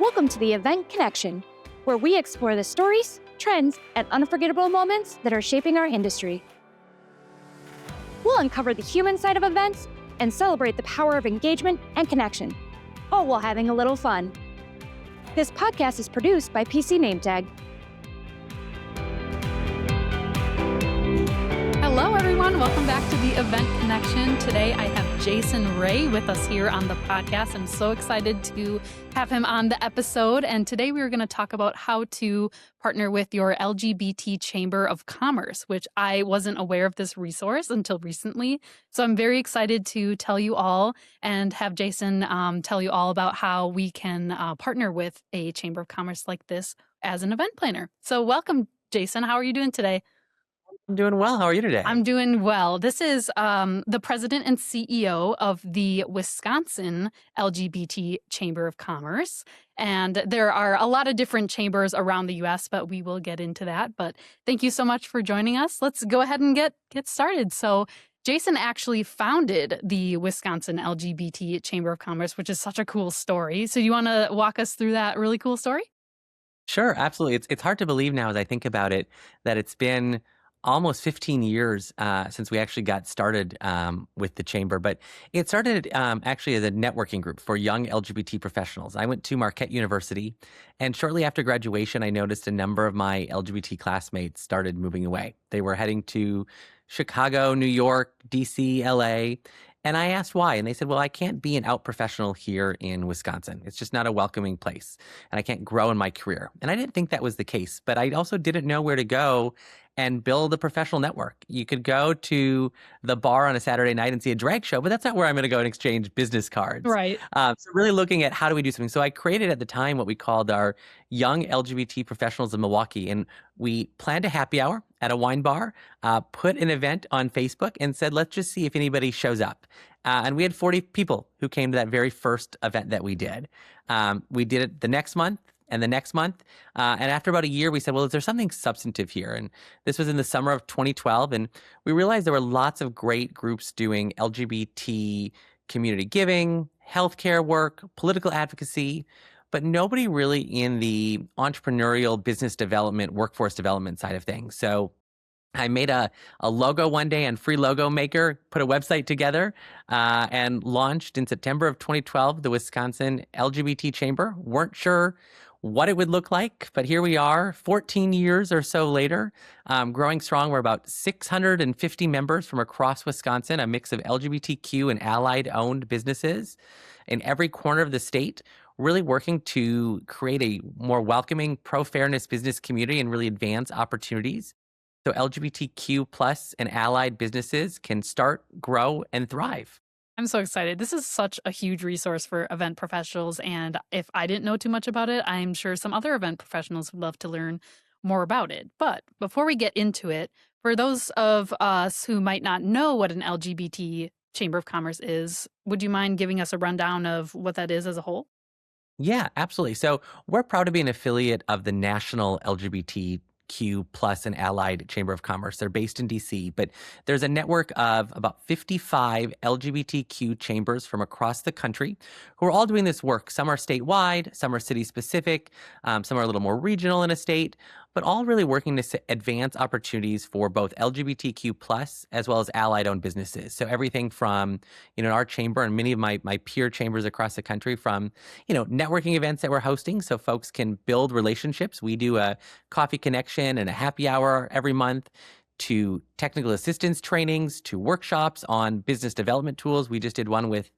Welcome to the Event Connection, where we explore the stories, trends, and unforgettable moments that are shaping our industry. We'll uncover the human side of events and celebrate the power of engagement and connection, all while having a little fun. This podcast is produced by PC Nametag. Hello, everyone. Welcome back to the Event Connection. Today, I have Jason Rae with us here on the podcast. I'm so excited to have him on the episode. And today, we are going to talk about how to partner with your LGBT Chamber of Commerce, which I wasn't aware of this resource until recently. So I'm very excited to tell you all and have Jason tell you all about how we can partner with a Chamber of Commerce like this as an event planner. So welcome, Jason. How are you doing today? I'm doing well. How are you today? I'm doing well. This is the president and CEO of the Wisconsin LGBT Chamber of Commerce. And there are a lot of different chambers around the U.S., but we will get into that. But thank you so much for joining us. Let's go ahead and get started. So Jason actually founded the Wisconsin LGBT Chamber of Commerce, which is such a cool story. So you want to walk us through that really cool story? Sure, absolutely. It's hard to believe now as I think about it that it's been almost 15 years since we actually got started with the chamber. But it started actually as a networking group for young LGBT professionals. I went to Marquette University, and shortly after graduation, I noticed a number of my LGBT classmates started moving away. They were heading to Chicago, New York, DC, LA. And I asked why, and they said, well, I can't be an out professional here in Wisconsin. It's just not a welcoming place, and I can't grow in my career. And I didn't think that was the case, but I also didn't know where to go and build a professional network. You could go to the bar on a Saturday night and see a drag show, but that's not where I'm going to go and exchange business cards. Right. So really looking at how do we do something. So I created at the time what we called our Young LGBT Professionals of Milwaukee, and we planned a happy hour at a wine bar, put an event on Facebook, and said, let's just see if anybody shows up. And we had 40 people who came to that very first event that we did. We did it the next month and the next month. And after about a year, we said, well, is there something substantive here? And this was in the summer of 2012. And we realized there were lots of great groups doing LGBT community giving, healthcare work, political advocacy, but nobody really in the entrepreneurial business development, workforce development side of things. So I made a logo one day on Free Logo Maker, put a website together, and launched in September of 2012 the Wisconsin LGBT Chamber. Weren't sure what it would look like, but here we are 14 years or so later, growing strong. We're about 650 members from across Wisconsin, a mix of LGBTQ and allied-owned businesses in every corner of the state, really working to create a more welcoming, pro-fairness business community and really advance opportunities so LGBTQ plus and allied businesses can start, grow, and thrive. I'm so excited. This is such a huge resource for event professionals. And if I didn't know too much about it, I'm sure some other event professionals would love to learn more about it. But before we get into it, for those of us who might not know what an LGBT Chamber of Commerce is, would you mind giving us a rundown of what that is as a whole? Yeah, absolutely. So we're proud to be an affiliate of the National LGBTQ plus and allied Chamber of Commerce. They're based in DC, but there's a network of about 55 LGBTQ chambers from across the country who are all doing this work. Some are statewide, some are city specific, some are a little more regional in a state, but all really working to advance opportunities for both LGBTQ plus as well as allied-owned businesses. So everything from, our chamber and many of my peer chambers across the country, from, networking events that we're hosting so folks can build relationships. We do a coffee connection and a happy hour every month, to technical assistance trainings, to workshops on business development tools. We just did one with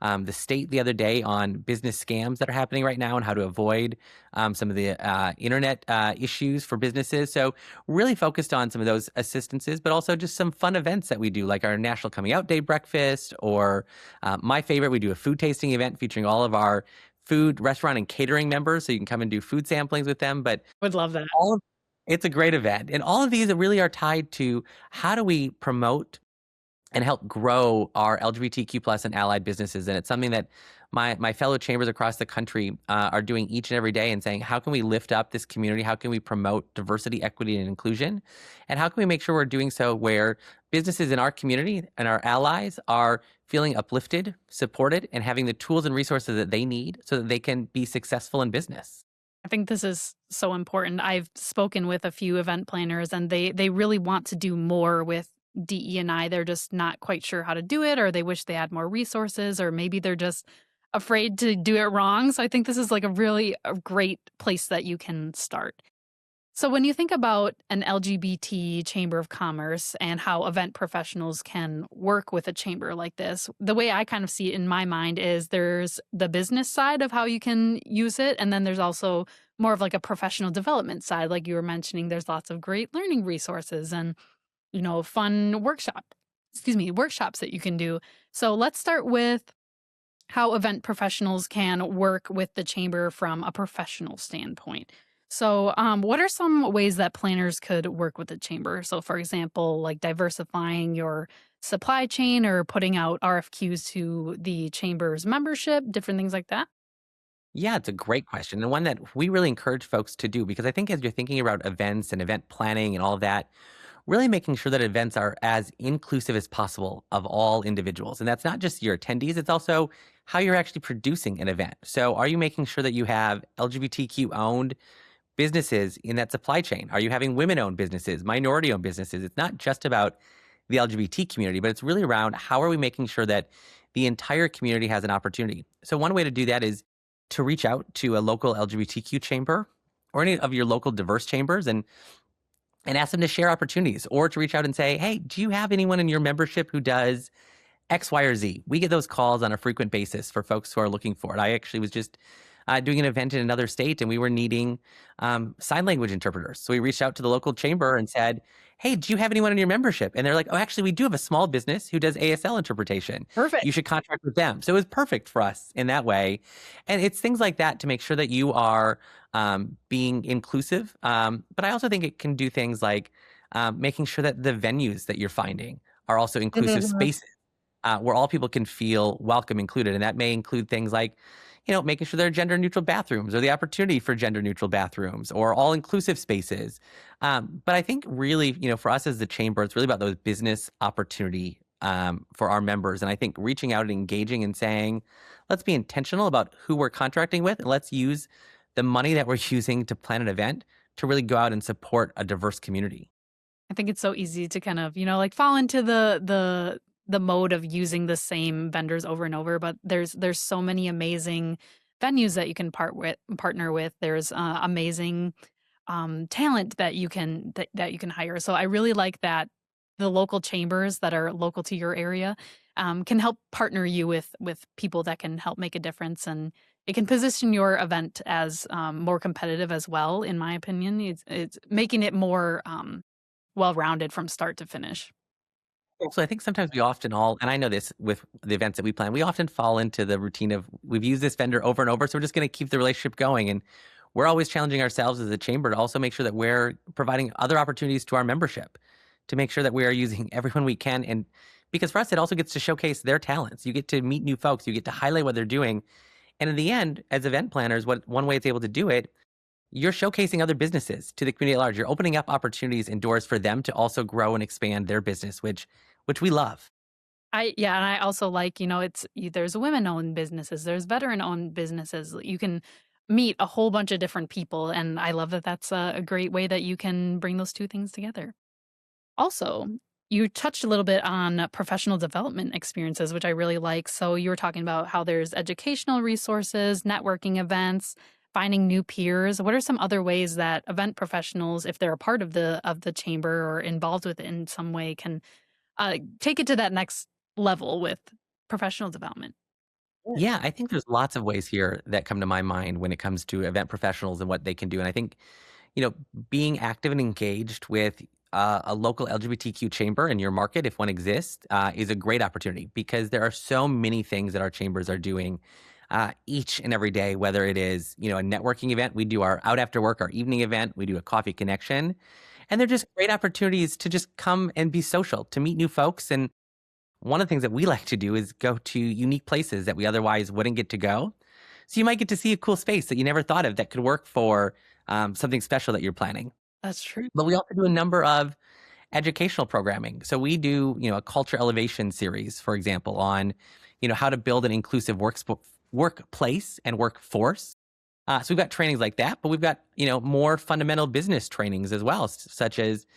the state the other day on business scams that are happening right now and how to avoid some of the internet issues for businesses. So really focused on some of those assistances, but also just some fun events that we do, like our National Coming Out Day breakfast, or my favorite, we do a food tasting event featuring all of our food, restaurant, and catering members. So you can come and do food samplings with them. But Would love that. It's a great event. And all of these really are tied to how do we promote and help grow our LGBTQ plus and allied businesses. And it's something that my fellow chambers across the country are doing each and every day and saying, how can we lift up this community? How can we promote diversity, equity, and inclusion? And how can we make sure we're doing so where businesses in our community and our allies are feeling uplifted, supported, and having the tools and resources that they need so that they can be successful in business? I think this is so important. I've spoken with a few event planners and they really want to do more with DE&I. They're just not quite sure how to do it, or they wish they had more resources, or maybe they're just afraid to do it wrong. So I think this is like a great place that you can start. So when you think about an LGBT Chamber of Commerce and how event professionals can work with a chamber like this, the way I kind of see it in my mind is there's the business side of how you can use it, and then there's also more of like a professional development side. Like you were mentioning, there's lots of great learning resources and, fun workshops that you can do. So let's start with how event professionals can work with the chamber from a professional standpoint. So, what are some ways that planners could work with the chamber? So, for example, like diversifying your supply chain or putting out RFQs to the chamber's membership, different things like that? Yeah, it's a great question, and one that we really encourage folks to do, because I think as you're thinking about events and event planning and all of that, really making sure that events are as inclusive as possible of all individuals. And that's not just your attendees, it's also how you're actually producing an event. So are you making sure that you have LGBTQ owned businesses in that supply chain? Are you having women-owned businesses, minority-owned businesses? It's not just about the LGBT community, but it's really around how are we making sure that the entire community has an opportunity. So one way to do that is to reach out to a local LGBTQ chamber or any of your local diverse chambers and ask them to share opportunities, or to reach out and say, hey, do you have anyone in your membership who does X, Y, or Z? We get those calls on a frequent basis for folks who are looking for it. I actually was just doing an event in another state, and we were needing sign language interpreters. So we reached out to the local chamber and said, hey, do you have anyone in your membership? And they're like, oh, actually, we do have a small business who does ASL interpretation. Perfect. You should contract with them. So it was perfect for us in that way. And it's things like that to make sure that you are being inclusive. But I also think it can do things like making sure that the venues that you're finding are also inclusive spaces where all people can feel welcome, included. And that may include things like, making sure there are gender neutral bathrooms or the opportunity for gender neutral bathrooms or all inclusive spaces. But I think really, for us as the chamber, it's really about those business opportunity for our members. And I think reaching out and engaging and saying, let's be intentional about who we're contracting with, and let's use the money that we're using to plan an event to really go out and support a diverse community. I think it's so easy to kind of, like fall into the mode of using the same vendors over and over, but there's so many amazing venues that you can partner with. There's amazing talent that you can that you can hire. So I really like that the local chambers that are local to your area can help partner you with people that can help make a difference, and it can position your event as more competitive as well. In my opinion, it's making it more well-rounded from start to finish. So I think sometimes we often and I know this with the events that we plan, we often fall into the routine of we've used this vendor over and over, so we're just going to keep the relationship going. And we're always challenging ourselves as a chamber to also make sure that we're providing other opportunities to our membership, to make sure that we are using everyone we can. And because for us, it also gets to showcase their talents. You get to meet new folks, you get to highlight what they're doing. And in the end, as event planners, one way it's able to do it, you're showcasing other businesses to the community at large. You're opening up opportunities and doors for them to also grow and expand their business, which we love. And I also like, there's women-owned businesses, there's veteran-owned businesses. You can meet a whole bunch of different people, and I love that that's a great way that you can bring those two things together. Also, you touched a little bit on professional development experiences, which I really like. So you were talking about how there's educational resources, networking events, finding new peers. What are some other ways that event professionals, if they're a part of the chamber or involved with it in some way, can take it to that next level with professional development? Yeah, I think there's lots of ways here that come to my mind when it comes to event professionals and what they can do. And I think, being active and engaged with a local LGBTQ chamber in your market, if one exists, is a great opportunity, because there are so many things that our chambers are doing each and every day, whether it is, a networking event. We do our out after work, our evening event, we do a coffee connection. And they're just great opportunities to just come and be social, to meet new folks. And one of the things that we like to do is go to unique places that we otherwise wouldn't get to go. So you might get to see a cool space that you never thought of that could work for something special that you're planning. That's true. But we also do a number of educational programming. So we do, a culture elevation series, for example, on, how to build an inclusive workplace and workforce. So we've got trainings like that, but we've got, more fundamental business trainings as well, such as,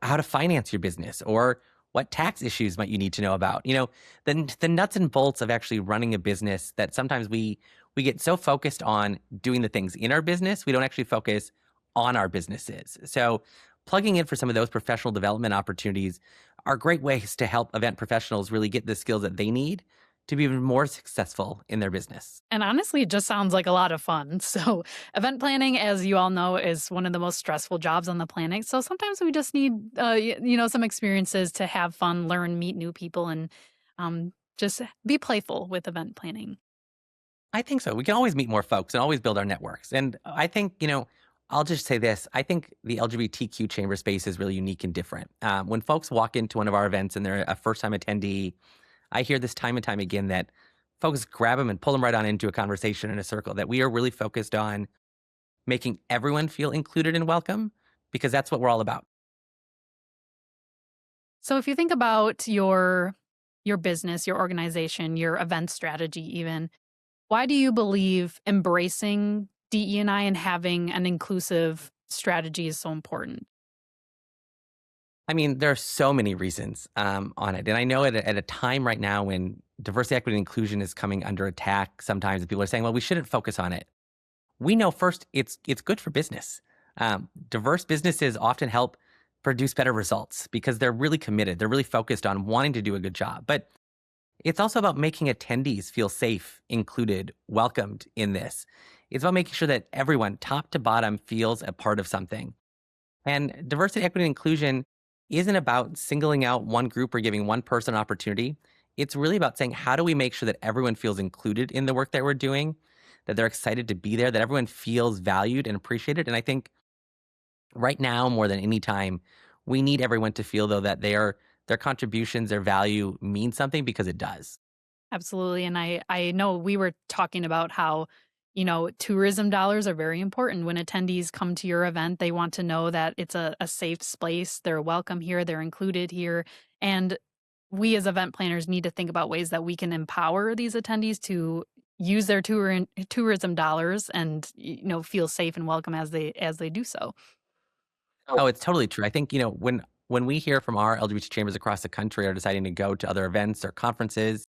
how to finance your business or what tax issues might you need to know about. The nuts and bolts of actually running a business that sometimes we get so focused on doing the things in our business, we don't actually focus on our businesses. So plugging in for some of those professional development opportunities are great ways to help event professionals really get the skills that they need to be even more successful in their business. And honestly, it just sounds like a lot of fun. So, event planning, as you all know, is one of the most stressful jobs on the planet. So, sometimes we just need, some experiences to have fun, learn, meet new people, and just be playful with event planning. I think so. We can always meet more folks and always build our networks. And I think, I'll just say this. I think the LGBTQ chamber space is really unique and different. When folks walk into one of our events and they're a first-time attendee, I hear this time and time again that folks grab them and pull them right on into a conversation in a circle, that we are really focused on making everyone feel included and welcome, because that's what we're all about. So, if you think about your business, your organization, your event strategy, even, why do you believe embracing DE&I and having an inclusive strategy is so important? I mean, there are so many reasons on it. And I know at a time right now when diversity, equity, and inclusion is coming under attack, sometimes people are saying, well, we shouldn't focus on it. We know first it's good for business. Diverse businesses often help produce better results because they're really committed. They're really focused on wanting to do a good job. But it's also about making attendees feel safe, included, welcomed in this. It's about making sure that everyone, top to bottom, feels a part of something. And diversity, equity, and inclusion isn't about singling out one group or giving one person an opportunity. It's really about saying, how do we make sure that everyone feels included in the work that we're doing, that they're excited to be there, that everyone feels valued and appreciated? And I think right now, more than any time, we need everyone to feel, though, that their contributions, their value means something, because it does. Absolutely. And I know we were talking about how, tourism dollars are very important. When attendees come to your event, they want to know that it's a safe space. They're welcome here. They're included here. And we as event planners need to think about ways that we can empower these attendees to use their tourism dollars and, feel safe and welcome as they do so. Oh, it's totally true. I think, when we hear from our LGBT chambers across the country are deciding to go to other events or conferences,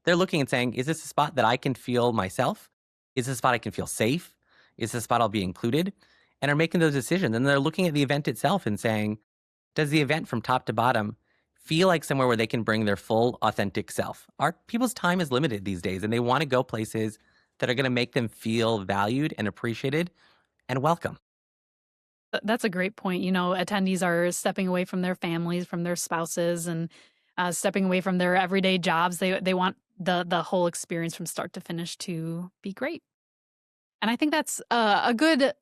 they're looking and saying, is this a spot that I can feel myself? Is this a spot I can feel safe? Is this a spot I'll be included? And are making those decisions. And they're looking at the event itself and saying, does the event from top to bottom feel like somewhere where they can bring their full, authentic self? Our people's time is limited these days, and they want to go places that are going to make them feel valued and appreciated and welcome. That's a great point. Attendees are stepping away from their families, from their spouses, and stepping away from their everyday jobs. They want the whole experience from start to finish to be great. And I think that's a good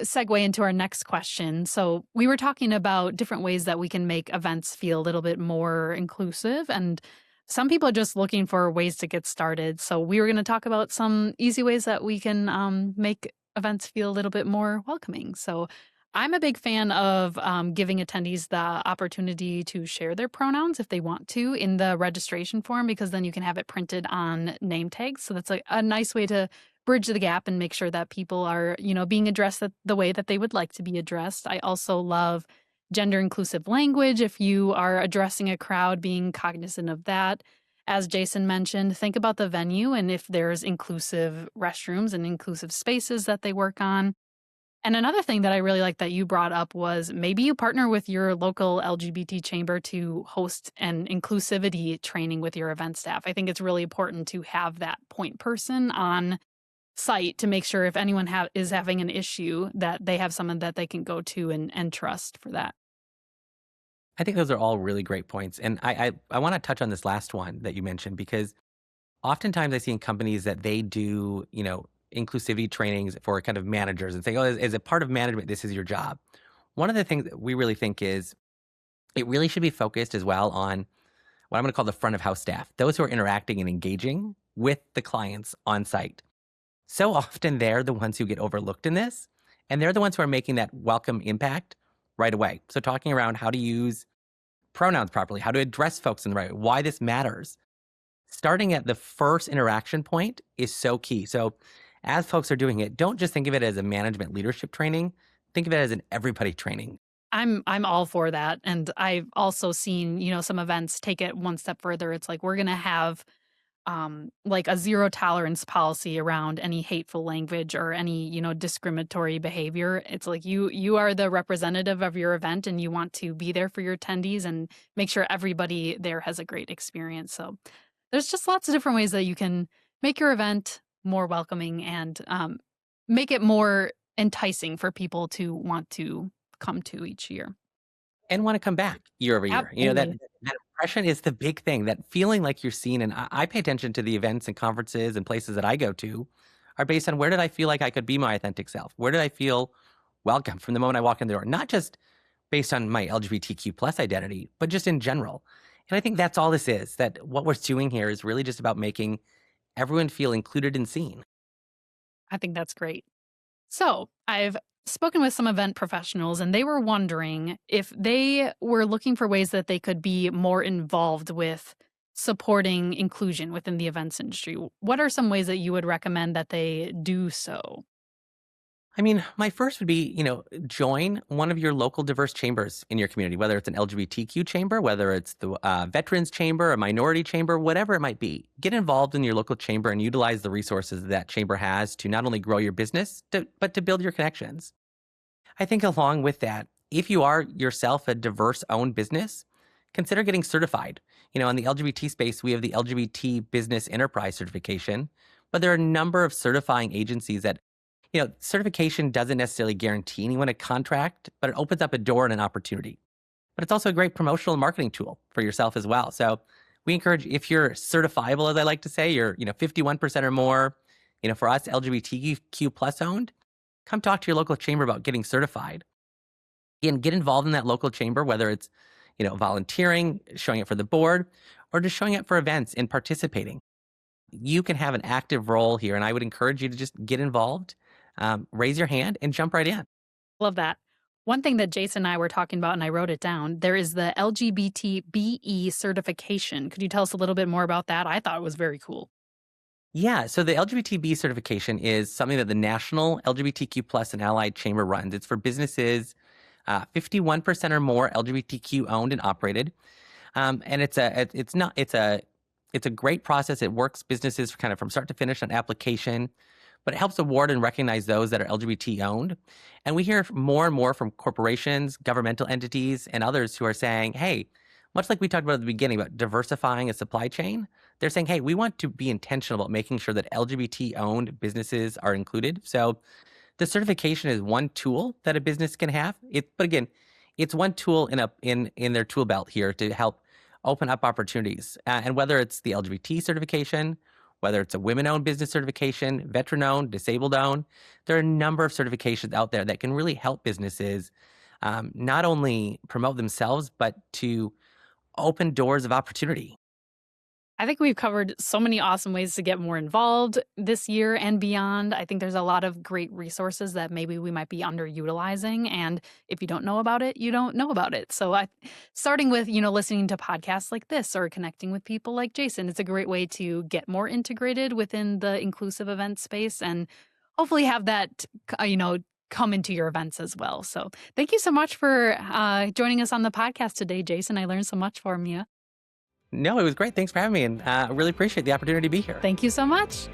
segue into our next question. So we were talking about different ways that we can make events feel a little bit more inclusive, and some people are just looking for ways to get started. So we were going to talk about some easy ways that we can make events feel a little bit more welcoming. So I'm a big fan of giving attendees the opportunity to share their pronouns if they want to in the registration form, because then you can have it printed on name tags. So that's a nice way to bridge the gap and make sure that people are, being addressed the way that they would like to be addressed. I also love gender inclusive language. If you are addressing a crowd, being cognizant of that. As Jason mentioned, think about the venue and if there's inclusive restrooms and inclusive spaces that they work on. And another thing that I really like that you brought up was maybe you partner with your local LGBT chamber to host an inclusivity training with your event staff. I think it's really important to have that point person on site to make sure if anyone is having an issue that they have someone that they can go to and trust for that. I think those are all really great points. And I want to touch on this last one that you mentioned, because oftentimes I see in companies that they do, inclusivity trainings for kind of managers and say, oh, as a part of management, this is your job. One of the things that we really think is it really should be focused as well on what I'm going to call the front of house staff, those who are interacting and engaging with the clients on site. So often they're the ones who get overlooked in this, and they're the ones who are making that welcome impact right away. So talking around how to use pronouns properly, how to address folks in the right way, why this matters. Starting at the first interaction point is so key. So as folks are doing it, don't just think of it as a management leadership training. Think of it as an everybody training. I'm all for that. And I've also seen, some events take it one step further. It's like we're going to have like a zero tolerance policy around any hateful language or any, discriminatory behavior. It's like you are the representative of your event and you want to be there for your attendees and make sure everybody there has a great experience. So there's just lots of different ways that you can make your event more welcoming and make it more enticing for people to want to come to each year. And want to come back year over year. Absolutely. That impression is the big thing, that feeling like you're seen. And I pay attention to the events and conferences and places that I go to are based on where did I feel like I could be my authentic self? Where did I feel welcome from the moment I walk in the door? Not just based on my LGBTQ plus identity, but just in general. And I think that's all this is, that what we're doing here is really just about making everyone feel included and seen. I think that's great. So I've spoken with some event professionals and they were wondering if they were looking for ways that they could be more involved with supporting inclusion within the events industry. What are some ways that you would recommend that they do so? I mean, my first would be, join one of your local diverse chambers in your community, whether it's an LGBTQ chamber, whether it's the veterans chamber, a minority chamber, whatever it might be. Get involved in your local chamber and utilize the resources that chamber has to not only grow your business, but to build your connections. I think along with that, if you are yourself a diverse-owned business, consider getting certified. In the LGBT space, we have the LGBT Business Enterprise certification, but there are a number of certifying agencies that certification doesn't necessarily guarantee anyone a contract, but it opens up a door and an opportunity. But it's also a great promotional and marketing tool for yourself as well. So we encourage, if you're certifiable, as I like to say, you're 51% or more, for us, LGBTQ plus owned, come talk to your local chamber about getting certified. Again, get involved in that local chamber, whether it's volunteering, showing up for the board, or just showing up for events and participating. You can have an active role here, and I would encourage you to just get involved. Raise your hand and jump right in. Love that. One thing that Jason and I were talking about, and I wrote it down, there is the LGBTBE certification. Could you tell us a little bit more about that? I thought it was very cool. Yeah, so the LGBTB certification is something that the National LGBTQ plus and Allied Chamber runs. It's for businesses 51% or more LGBTQ owned and operated, and it's a great process. It works businesses kind of from start to finish on application, but it helps award and recognize those that are LGBT owned. And we hear more and more from corporations, governmental entities, and others who are saying, hey, much like we talked about at the beginning about diversifying a supply chain, they're saying, hey, we want to be intentional about making sure that LGBT owned businesses are included. So the certification is one tool that a business can have. But again, it's one tool in their tool belt here to help open up opportunities. And whether it's the LGBT certification, whether it's a women-owned business certification, veteran-owned, disabled-owned, there are a number of certifications out there that can really help businesses not only promote themselves, but to open doors of opportunity. I think we've covered so many awesome ways to get more involved this year and beyond. I think there's a lot of great resources that maybe we might be underutilizing. And if you don't know about it, you don't know about it. So starting with, listening to podcasts like this or connecting with people like Jason, it's a great way to get more integrated within the inclusive event space and hopefully have that, come into your events as well. So thank you so much for joining us on the podcast today, Jason. I learned so much from you. No, it was great. Thanks for having me. And I really appreciate the opportunity to be here. Thank you so much.